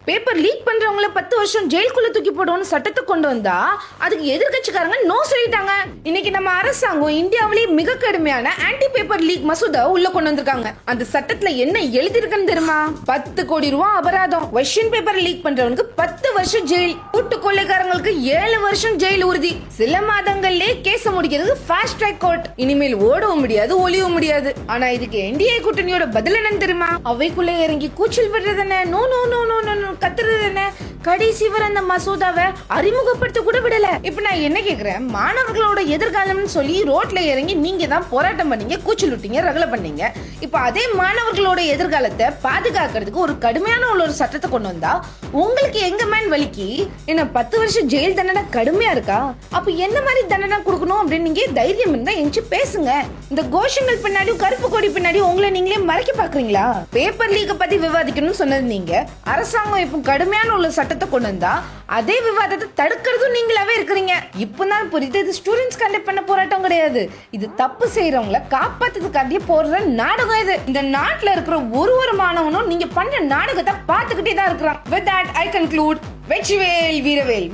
Paper leak பண்றவங்கள 10 வருஷம் ஜெயிலுக்குள்ள தூக்கி போடுவோம்னு சட்டத்தை கொண்டு வந்தா அதுக்கு எதிர்க்கட்சிக்காரங்க நோ சொல்லிட்டாங்க. இன்னைக்கு நம்ம அரசாங்கம் இந்தியாவிலேயே மிக கடுமையான ஆன்டி பேப்பர் லீக் மசோதா உள்ள கொண்டு வந்திருக்காங்க. அந்த சட்டத்துல என்ன எழுதிருக்குன்னு தெரியுமா? 10 கோடி ரூபாய் அபராதம், கொஸ்டின் பேப்பர் லீக் பண்றவனுக்கு 10 வருஷம் ஜெயில், கூட்டு கொள்ளைக்காரங்களுக்கு 7 வருஷம் ஜெயில் உறுதி, சில மாதங்கள்லயே கேஸ் முடிக்கிறது ஃபாஸ்ட் ட்ராக் கோர்ட். இனிமேல் ஓடவும் முடியாது, ஒளியவும் முடியாது. ஆனா இதுக்கு என்டிஏ கூட்டணியோட பதில் என்னன்னு தெரியுமா? அவைக்குள்ள இறங்கி கூச்சல் விடுறது என்ன, no no no no no கத்துறது என்ன, கடைசி வரை அந்த மசோதாவை அறிமுகப்படுத்த கூட விடல. இப்ப நான் என்ன கேக்குறேன், மாணவர்களோட எதிர்காலம்னு சொல்லி ரோட்ல இறங்கி நீங்க தான் போராட்டம் பண்ணீங்க, கூச்சல் விட்டீங்க, ரகலை பண்ணீங்க. இப்ப அதே மாணவர்களோட எதிர்காலத்தை பாதுகாக்கிறதுக்கு ஒரு கடுமையான ஒரு சட்டத்தை கொண்டு வந்தா உங்களுக்கு எங்க மேன் வலிக்கு என்ன 10 வருஷம் ஜெயில் தண்டனை கடுமையா இருக்கா? அப்ப என்ன மாதிரி தண்டனை கொடுக்கணும் அப்படின்னு நீங்க தைரியம் இருந்தா எஞ்சி பேசுங்க. இந்த கோஷங்கள் பின்னாடி, கருப்பு கொடி பின்னாடி உங்களை நீங்களே மறைக்க பாக்குறீங்களா? பேப்பர் லீக்க பத்தி விவாதிக்கணும்னு சொன்னது நீங்க, அரசாங்கம் இப்போ கடுமையான உள்ள சட்டத்தை கொண்டு வந்தா அதே விவாதத்தை தடுக்கிறதும் நீங்களாவே இருக்கிறீங்க. இப்பதான் புரியுது, இது ஸ்டூடெண்ட்ஸ் கண்டக்ட் பண்ண போராட்டம் கிடையாது, இது தப்பு செய்யறவங்கள காப்பாத்துறதுக்காண்டியே போடுற நாடகம். இது இந்த நாட்டுல இருக்கிற ஒரு மாணவனும் நீங்க பண்ற நாடகத்தை பார்த்துக்கிட்டே தான் இருக்கிறான். With that I conclude, Vetrivel வீரவேல்.